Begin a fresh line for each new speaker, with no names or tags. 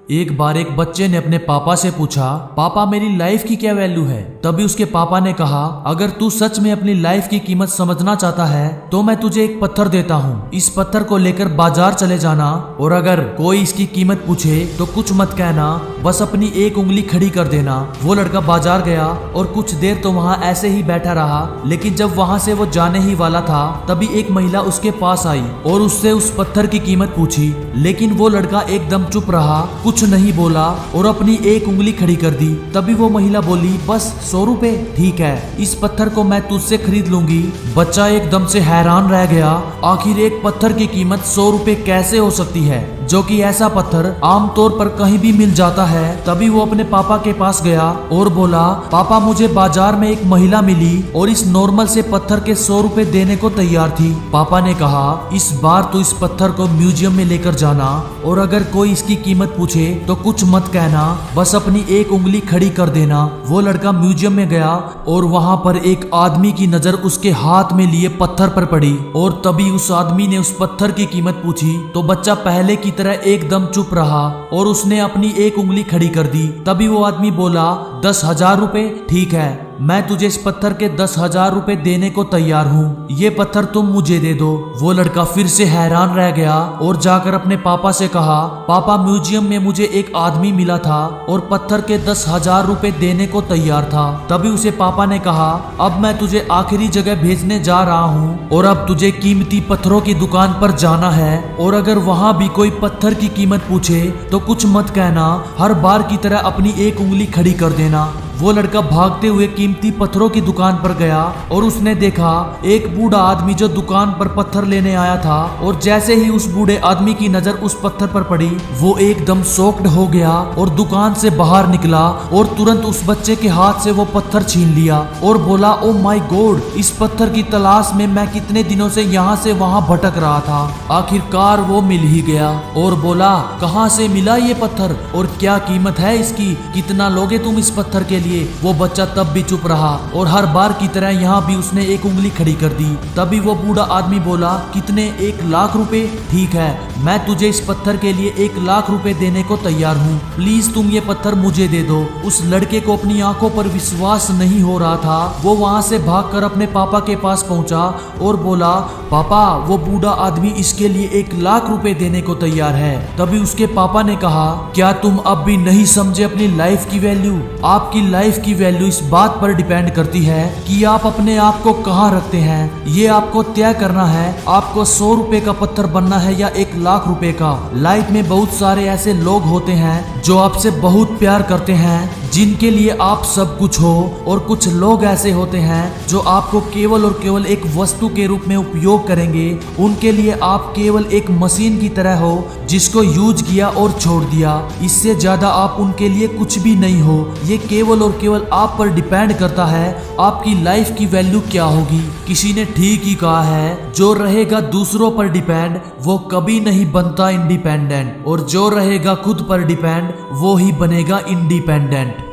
एक बार एक बच्चे ने अपने पापा से पूछा, पापा मेरी लाइफ की क्या वैल्यू है। तभी उसके पापा ने कहा, अगर तू सच में अपनी लाइफ की कीमत समझना चाहता है तो मैं तुझे एक पत्थर देता हूँ। इस पत्थर को लेकर बाजार चले जाना और अगर कोई इसकी कीमत पूछे तो कुछ मत कहना, बस अपनी एक उंगली खड़ी कर देना। वो लड़का बाजार गया और कुछ देर तो वहाँ ऐसे ही बैठा रहा, लेकिन जब वहाँ से वो जाने ही वाला था तभी एक महिला उसके पास आई और उससे उस पत्थर की कीमत पूछी, लेकिन वो लड़का एकदम चुप रहा, कुछ नहीं बोला और अपनी एक उंगली खड़ी कर दी। तभी वो महिला बोली, बस 100 रुपए, ठीक है, इस पत्थर को मैं तुझसे खरीद लूंगी। बच्चा एकदम से हैरान रह गया, आखिर एक पत्थर की कीमत 100 रुपए कैसे हो सकती है, जो कि ऐसा पत्थर आमतौर पर कहीं भी मिल जाता है। तभी वो अपने पापा के पास गया और बोला, पापा मुझे बाजार में एक महिला मिली और इस नॉर्मल से पत्थर के 100 रुपए देने को तैयार थी। पापा ने कहा, इस बार तो इस पत्थर को म्यूजियम में लेकर जाना और अगर कोई इसकी कीमत पूछे तो कुछ मत कहना, बस अपनी एक उंगली खड़ी कर देना। वो लड़का म्यूजियम में गया और वहां पर एक आदमी की नजर उसके हाथ में लिए पत्थर पर पड़ी और तभी उस आदमी ने उस पत्थर की कीमत पूछी तो बच्चा पहले की तरह एकदम चुप रहा और उसने अपनी एक उंगली खड़ी कर दी। तभी वो आदमी बोला, 10,000 रुपए, ठीक है, मैं तुझे इस पत्थर के 10,000 रुपए देने को तैयार हूँ, ये पत्थर तुम मुझे दे दो। वो लड़का फिर से हैरान रह गया और जाकर अपने पापा से कहा, पापा म्यूजियम में मुझे एक आदमी मिला था और पत्थर के 10,000 रुपए देने को तैयार था। तभी उसे पापा ने कहा, अब मैं तुझे आखिरी जगह भेजने जा रहा हूँ और अब तुझे कीमती पत्थरों की दुकान पर जाना है और अगर वहाँ भी कोई पत्थर की कीमत पूछे तो कुछ मत कहना, हर बार की तरह अपनी एक उंगली खड़ी कर देना। वो लड़का भागते हुए कीमती पत्थरों की दुकान पर गया और उसने देखा एक बूढ़ा आदमी जो दुकान पर पत्थर लेने आया था और जैसे ही उस बूढ़े आदमी की नजर उस पत्थर पर पड़ी वो एकदम शॉक्ड हो गया और दुकान से बाहर निकला और तुरंत उस बच्चे के हाथ से वो पत्थर छीन लिया और बोला, ओ माय गॉड, इस पत्थर की तलाश में मैं कितने दिनों से यहाँ से वहाँ भटक रहा था, आखिरकार वो मिल ही गया। और बोला, कहाँ से मिला ये पत्थर और क्या कीमत है इसकी, कितना लोगे तुम इस पत्थर के लिए। वो बच्चा तब भी चुप रहा और हर बार की तरह यहाँ भी उसने एक उंगली खड़ी कर दी। तभी वो बूढ़ा आदमी बोला, कितने, 1,00,000 रुपए, ठीक है, मैं तुझे इस पत्थर के लिए 1,00,000 रुपए देने को तैयार हूँ, प्लीज तुम ये पत्थर मुझे दे दो। उस लड़के को अपनी आंखों पर विश्वास नहीं हो रहा था। वो वहाँ से भागकर अपने पापा के पास पहुंचा और बोला, पापा वो बूढ़ा आदमी इसके लिए 1,00,000 रुपए देने को तैयार है। तभी उसके पापा ने कहा, क्या तुम अब भी नहीं समझे अपनी लाइफ की वैल्यू। आपकी लाइफ की वैल्यू इस बात पर डिपेंड करती है कि आप अपने आप को कहाँ रखते हैं। ये आपको तय करना है, आपको 100 रुपए का पत्थर बनना है या 1,00,000 रुपए का। लाइफ में बहुत सारे ऐसे लोग होते हैं जो आपसे बहुत प्यार करते हैं, जिनके लिए आप सब कुछ हो, और कुछ लोग ऐसे होते हैं जो आपको केवल और केवल एक वस्तु के रूप में उपयोग करेंगे। उनके लिए आप केवल एक मशीन की तरह हो जिसको यूज किया और छोड़ दिया, इससे ज्यादा आप उनके लिए कुछ भी नहीं हो। ये केवल और केवल आप पर डिपेंड करता है आपकी लाइफ की वैल्यू क्या होगी। किसी ने ठीक ही कहा है, जो रहेगा दूसरों पर डिपेंड वो कभी नहीं बनता इंडिपेंडेंट, और जो रहेगा खुद पर डिपेंड वो ही बनेगा इंडिपेंडेंट।